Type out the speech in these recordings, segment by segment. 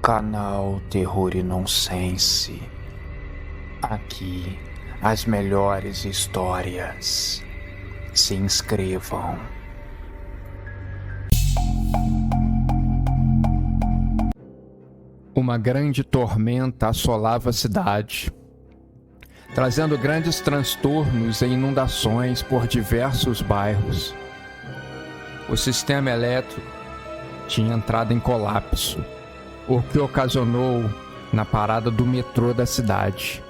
Canal Terror e Nonsense. Aqui, as melhores histórias. Se inscrevam. Uma grande tormenta assolava a cidade, trazendo grandes transtornos e inundações por diversos bairros. O sistema elétrico tinha entrado em colapso, o que ocasionou na parada do metrô da cidade,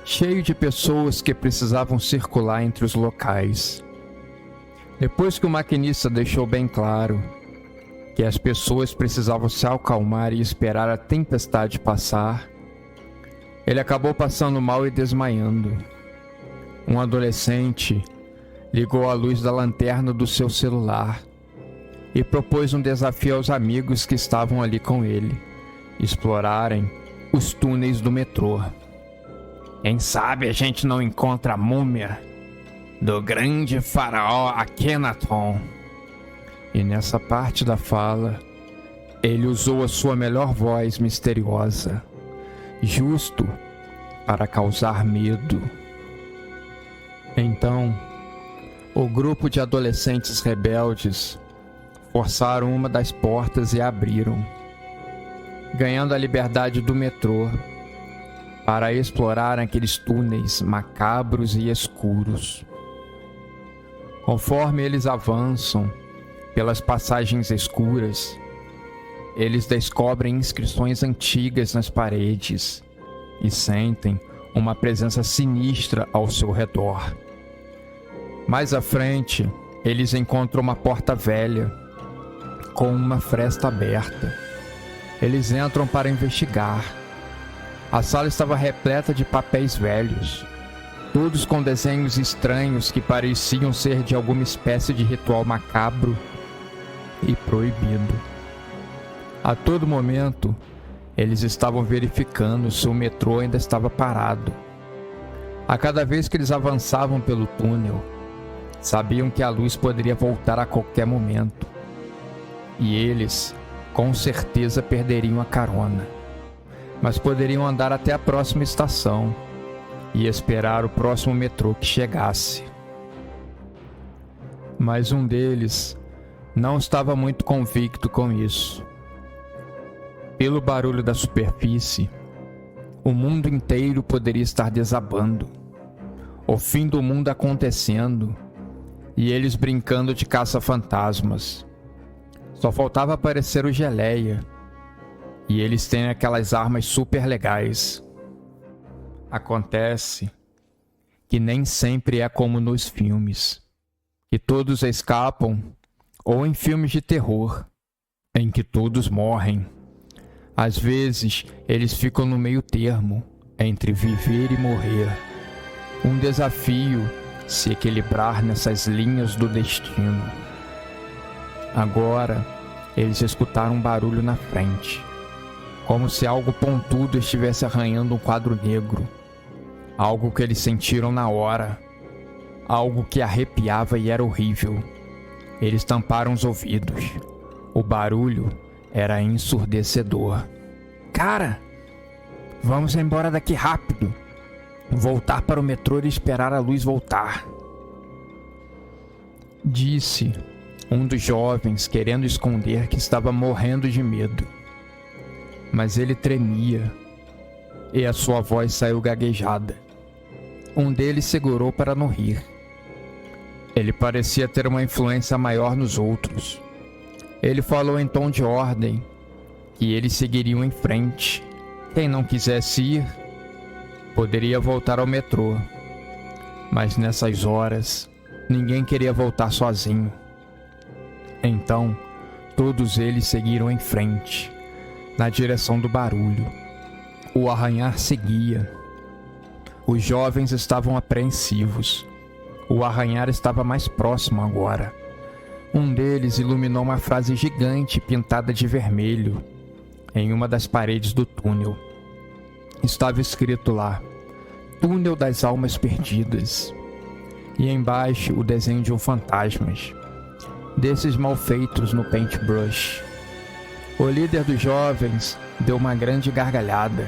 cheio de pessoas que precisavam circular entre os locais. Depois que o maquinista deixou bem claro que as pessoas precisavam se acalmar e esperar a tempestade passar, ele acabou passando mal e desmaiando. Um adolescente ligou a luz da lanterna do seu celular e propôs um desafio aos amigos que estavam ali com ele: explorarem os túneis do metrô. Quem sabe a gente não encontra a múmia do grande faraó Akhenaton. E nessa parte da fala, ele usou a sua melhor voz misteriosa, justo para causar medo. Então, o grupo de adolescentes rebeldes forçaram uma das portas e abriram, ganhando a liberdade do metrô para explorar aqueles túneis macabros e escuros. Conforme eles avançam pelas passagens escuras, eles descobrem inscrições antigas nas paredes e sentem uma presença sinistra ao seu redor. Mais à frente, eles encontram uma porta velha com uma fresta aberta. Eles entram para investigar. A sala estava repleta de papéis velhos, todos com desenhos estranhos que pareciam ser de alguma espécie de ritual macabro e proibido. A todo momento, eles estavam verificando se o metrô ainda estava parado. A cada vez que eles avançavam pelo túnel, sabiam que a luz poderia voltar a qualquer momento. E eles, com certeza, perderiam a carona, mas poderiam andar até a próxima estação e esperar o próximo metrô que chegasse. Mas um deles não estava muito convicto com isso. Pelo barulho da superfície, o mundo inteiro poderia estar desabando, o fim do mundo acontecendo e eles brincando de caça-fantasmas. Só faltava aparecer o Geleia, e eles têm aquelas armas super legais. Acontece que nem sempre é como nos filmes, que todos escapam, ou em filmes de terror, em que todos morrem. Às vezes, eles ficam no meio termo, entre viver e morrer. Um desafio se equilibrar nessas linhas do destino. Agora, eles escutaram um barulho na frente, como se algo pontudo estivesse arranhando um quadro negro. Algo que eles sentiram na hora, algo que arrepiava e era horrível. Eles tamparam os ouvidos. O barulho era ensurdecedor. Cara, vamos embora daqui rápido. Voltar para o metrô e esperar a luz voltar, disse um dos jovens, querendo esconder que estava morrendo de medo. Mas ele tremia e a sua voz saiu gaguejada. Um deles segurou para não rir. Ele parecia ter uma influência maior nos outros. Ele falou em tom de ordem que eles seguiriam em frente. Quem não quisesse ir, poderia voltar ao metrô. Mas nessas horas, ninguém queria voltar sozinho. Então, todos eles seguiram em frente, na direção do barulho. O arranhar seguia. Os jovens estavam apreensivos. O arranhar estava mais próximo agora. Um deles iluminou uma frase gigante pintada de vermelho em uma das paredes do túnel. Estava escrito lá: Túnel das Almas Perdidas. E embaixo o desenho de um fantasma, desses mal feitos no paintbrush. O líder dos jovens deu uma grande gargalhada.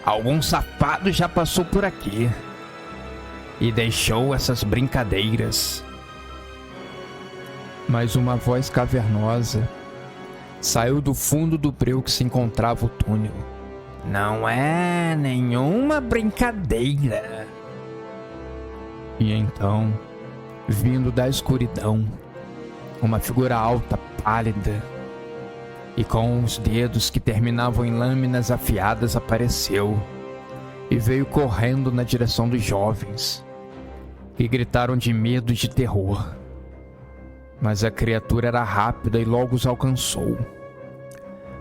Algum safado já passou por aqui e deixou essas brincadeiras. Mas uma voz cavernosa saiu do fundo do breu que se encontrava o túnel. Não é nenhuma brincadeira. E então, vindo da escuridão, uma figura alta, pálida, e com os dedos que terminavam em lâminas afiadas apareceu e veio correndo na direção dos jovens, que gritaram de medo e de terror. Mas a criatura era rápida e logo os alcançou.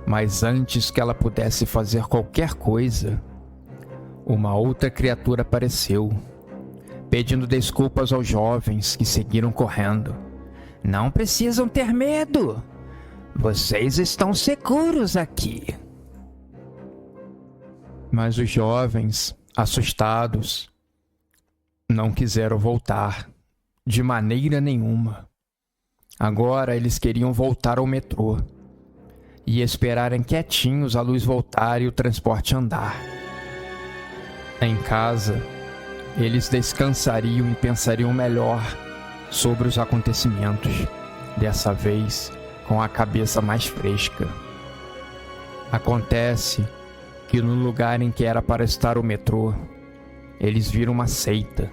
Mas antes que ela pudesse fazer qualquer coisa, uma outra criatura apareceu, pedindo desculpas aos jovens que seguiram correndo. Não precisam ter medo. Vocês estão seguros aqui. Mas os jovens, assustados, não quiseram voltar, de maneira nenhuma. Agora eles queriam voltar ao metrô e esperarem quietinhos a luz voltar e o transporte andar. Em casa, eles descansariam e pensariam melhor sobre os acontecimentos, dessa vez com a cabeça mais fresca. Acontece que no lugar em que era para estar o metrô, eles viram uma seita.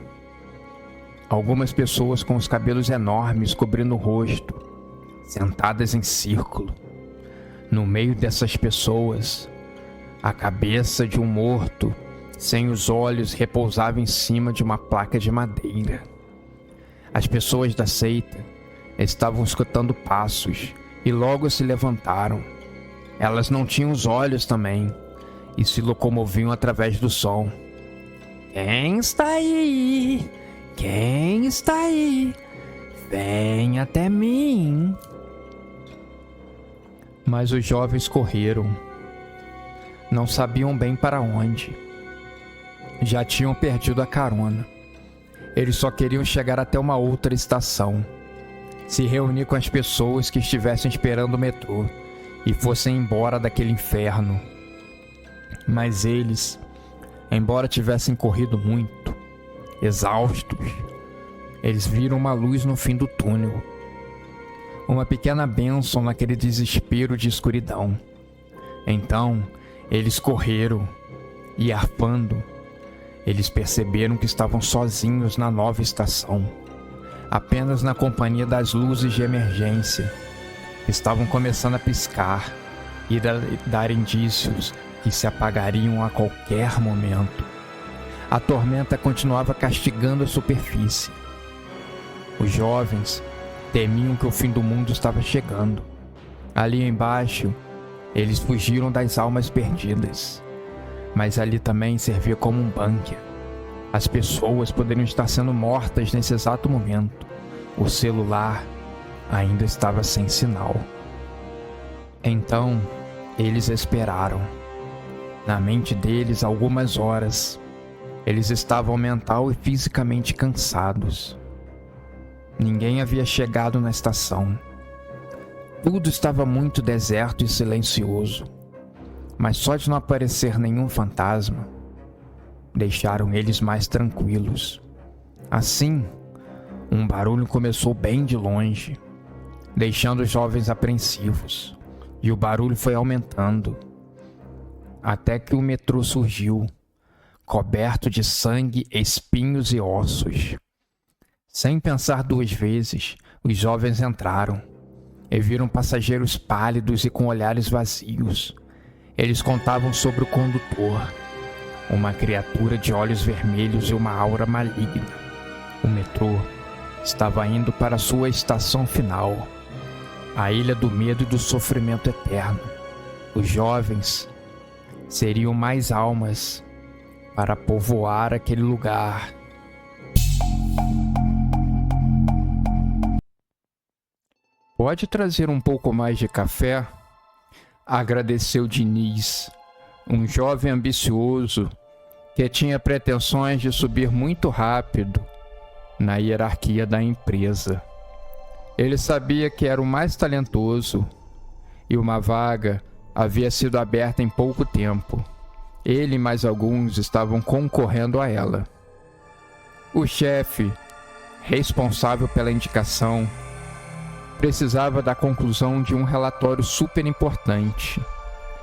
Algumas pessoas com os cabelos enormes cobrindo o rosto, sentadas em círculo. No meio dessas pessoas, a cabeça de um morto, sem os olhos, repousava em cima de uma placa de madeira. As pessoas da seita estavam escutando passos e logo se levantaram. Elas não tinham os olhos também e se locomoviam através do som. Quem está aí? Quem está aí? Vem até mim. Mas os jovens correram. Não sabiam bem para onde. Já tinham perdido a carona. Eles só queriam chegar até uma outra estação, se reunir com as pessoas que estivessem esperando o metrô e fossem embora daquele inferno. Mas eles, embora tivessem corrido muito, exaustos, eles viram uma luz no fim do túnel. Uma pequena bênção naquele desespero de escuridão. Então, eles correram e, arfando, eles perceberam que estavam sozinhos na nova estação, apenas na companhia das luzes de emergência. Estavam começando a piscar e dar indícios que se apagariam a qualquer momento. A tormenta continuava castigando a superfície. Os jovens temiam que o fim do mundo estava chegando. Ali embaixo, eles fugiram das almas perdidas. Mas ali também servia como um bunker. As pessoas poderiam estar sendo mortas nesse exato momento. O celular ainda estava sem sinal. Então, eles esperaram. Na mente deles, algumas horas. Eles estavam mental e fisicamente cansados. Ninguém havia chegado na estação. Tudo estava muito deserto e silencioso. Mas só de não aparecer nenhum fantasma, deixaram eles mais tranquilos. Assim, um barulho começou bem de longe, deixando os jovens apreensivos. E o barulho foi aumentando, até que o metrô surgiu, coberto de sangue, espinhos e ossos. Sem pensar duas vezes, os jovens entraram e viram passageiros pálidos e com olhares vazios. Eles contavam sobre o condutor, uma criatura de olhos vermelhos e uma aura maligna. O metrô estava indo para sua estação final, a Ilha do Medo e do Sofrimento Eterno. Os jovens seriam mais almas para povoar aquele lugar. Pode trazer um pouco mais de café? Agradeceu Diniz, um jovem ambicioso que tinha pretensões de subir muito rápido na hierarquia da empresa. Ele sabia que era o mais talentoso e uma vaga havia sido aberta em pouco tempo. Ele e mais alguns estavam concorrendo a ela. O chefe, responsável pela indicação, precisava da conclusão de um relatório super importante,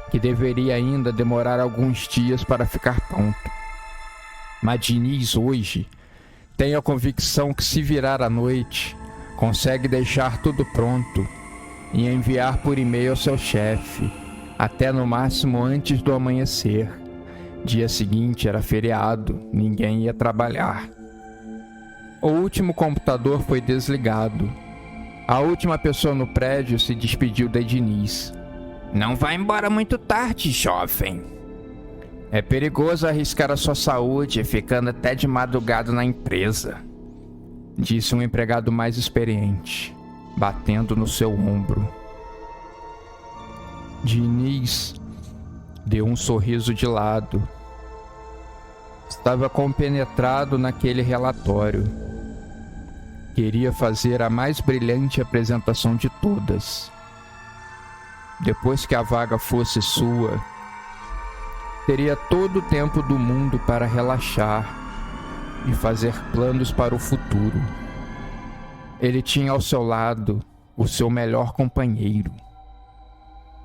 que deveria ainda demorar alguns dias para ficar pronto. Mas Diniz hoje tem a convicção que, se virar à noite, consegue deixar tudo pronto e enviar por e-mail ao seu chefe, até no máximo antes do amanhecer. Dia seguinte era feriado, ninguém ia trabalhar. O último computador foi desligado. A última pessoa no prédio se despediu de Diniz. Não vá embora muito tarde, jovem. É perigoso arriscar a sua saúde ficando até de madrugada na empresa, disse um empregado mais experiente, batendo no seu ombro. Diniz deu um sorriso de lado. Estava compenetrado naquele relatório. Queria fazer a mais brilhante apresentação de todas. Depois que a vaga fosse sua, teria todo o tempo do mundo para relaxar e fazer planos para o futuro. Ele tinha ao seu lado o seu melhor companheiro,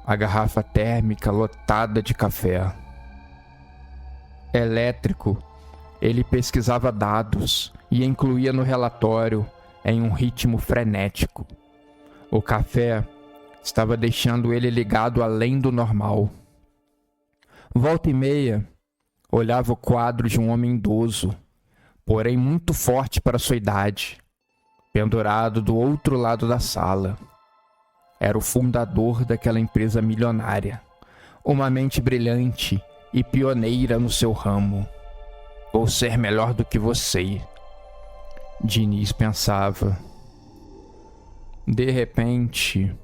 a garrafa térmica lotada de café. Elétrico, ele pesquisava dados e incluía no relatório em um ritmo frenético. O café estava deixando ele ligado além do normal. Volta e meia, olhava o quadro de um homem idoso, porém muito forte para sua idade, pendurado do outro lado da sala. Era o fundador daquela empresa milionária, uma mente brilhante e pioneira no seu ramo. Vou ser melhor do que você, Diniz pensava. De repente,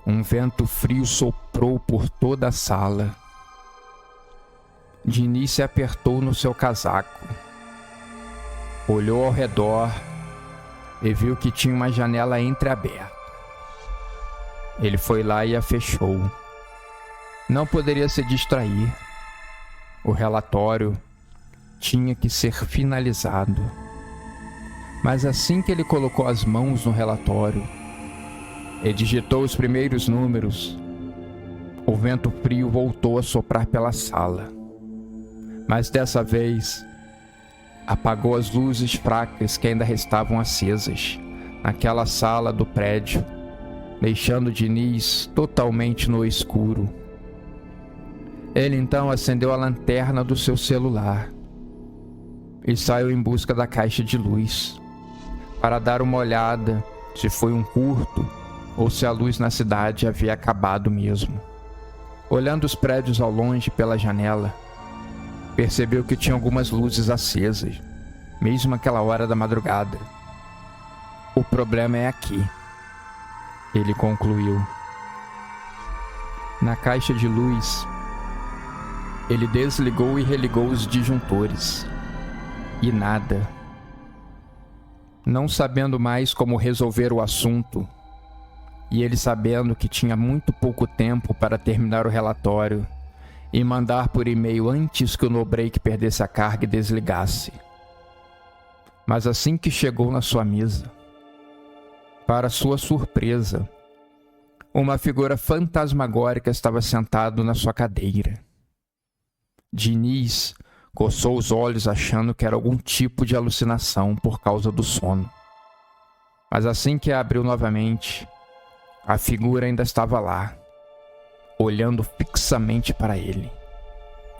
um vento frio soprou por toda a sala. Diniz se apertou no seu casaco. Olhou ao redor e viu que tinha uma janela entreaberta. Ele foi lá e a fechou. Não poderia se distrair. O relatório tinha que ser finalizado. Mas assim que ele colocou as mãos no relatório e digitou os primeiros números, o vento frio voltou a soprar pela sala. Mas dessa vez, apagou as luzes fracas que ainda restavam acesas naquela sala do prédio, deixando Diniz totalmente no escuro. Ele então acendeu a lanterna do seu celular e saiu em busca da caixa de luz, para dar uma olhada se foi um curto ou se a luz na cidade havia acabado mesmo. Olhando os prédios ao longe pela janela, percebeu que tinha algumas luzes acesas, mesmo aquela hora da madrugada. O problema é aqui, ele concluiu. Na caixa de luz, ele desligou e religou os disjuntores. E nada. Não sabendo mais como resolver o assunto, e ele sabendo que tinha muito pouco tempo para terminar o relatório e mandar por e-mail antes que o no-break perdesse a carga e desligasse. Mas assim que chegou na sua mesa, para sua surpresa, uma figura fantasmagórica estava sentado na sua cadeira. Diniz coçou os olhos achando que era algum tipo de alucinação por causa do sono. Mas assim que a abriu novamente, a figura ainda estava lá, olhando fixamente para ele.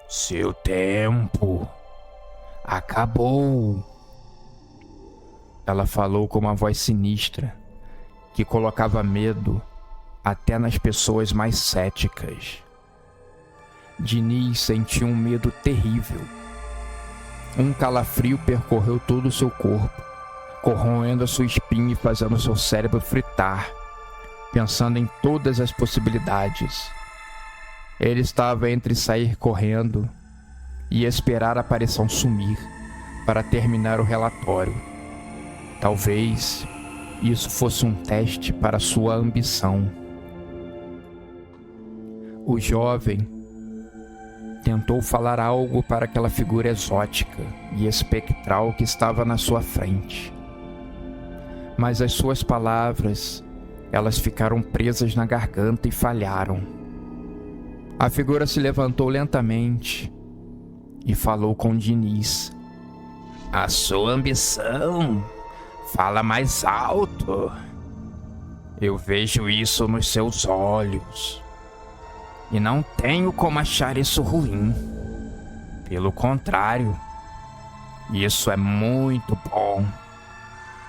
Seu tempo acabou. Ela falou com uma voz sinistra, que colocava medo até nas pessoas mais céticas. Diniz sentiu um medo terrível. Um calafrio percorreu todo o seu corpo, corroendo a sua espinha e fazendo seu cérebro fritar, pensando em todas as possibilidades. Ele estava entre sair correndo e esperar a aparição sumir para terminar o relatório. Talvez isso fosse um teste para sua ambição. O jovem tentou falar algo para aquela figura exótica e espectral que estava na sua frente. Mas as suas palavras, elas ficaram presas na garganta e falharam. A figura se levantou lentamente e falou com Diniz. A sua ambição fala mais alto. Eu vejo isso nos seus olhos. E não tenho como achar isso ruim. Pelo contrário, isso é muito bom.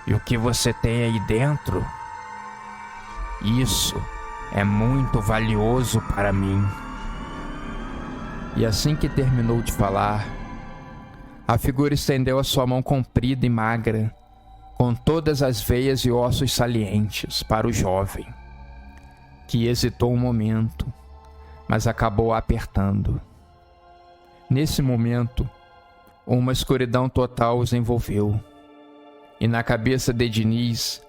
E o que você tem aí dentro? Isso é muito valioso para mim. E assim que terminou de falar, a figura estendeu a sua mão comprida e magra, com todas as veias e ossos salientes, para o jovem, que hesitou um momento, mas acabou apertando. Nesse momento, uma escuridão total os envolveu, e na cabeça de Diniz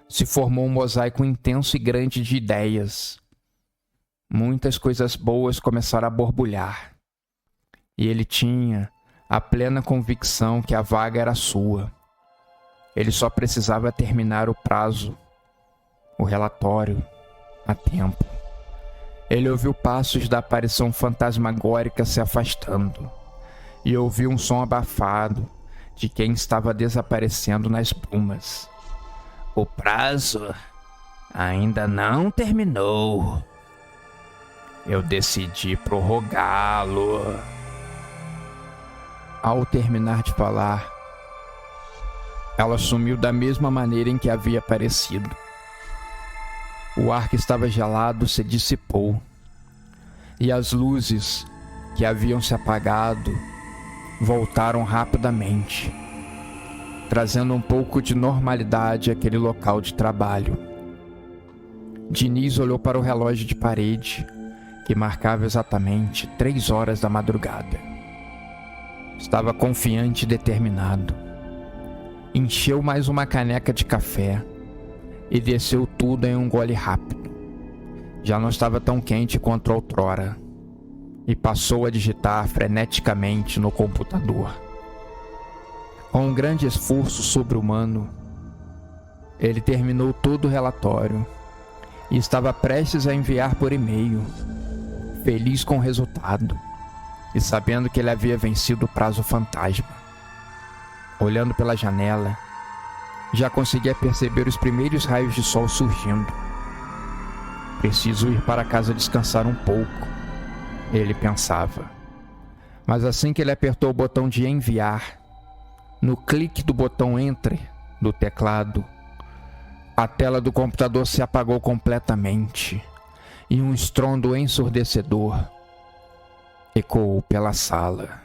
se formou um mosaico intenso e grande de ideias. Muitas coisas boas começaram a borbulhar, e ele tinha a plena convicção que a vaga era sua. Ele só precisava terminar o prazo, o relatório, a tempo. Ele ouviu passos da aparição fantasmagórica se afastando e ouviu um som abafado de quem estava desaparecendo nas brumas. O prazo ainda não terminou. Eu decidi prorrogá-lo. Ao terminar de falar, ela sumiu da mesma maneira em que havia aparecido. O ar que estava gelado se dissipou, e as luzes que haviam se apagado voltaram rapidamente, trazendo um pouco de normalidade àquele local de trabalho. Diniz olhou para o relógio de parede, que marcava exatamente 3 horas da madrugada. Estava confiante e determinado. Encheu mais uma caneca de café e desceu tudo em um gole rápido. Já não estava tão quente quanto outrora, e passou a digitar freneticamente no computador. Com um grande esforço sobre-humano, ele terminou todo o relatório e estava prestes a enviar por e-mail, feliz com o resultado e sabendo que ele havia vencido o prazo fantasma. Olhando pela janela, já conseguia perceber os primeiros raios de sol surgindo. Preciso ir para casa descansar um pouco, ele pensava. Mas assim que ele apertou o botão de enviar, no clique do botão Enter do teclado, a tela do computador se apagou completamente e um estrondo ensurdecedor ecoou pela sala.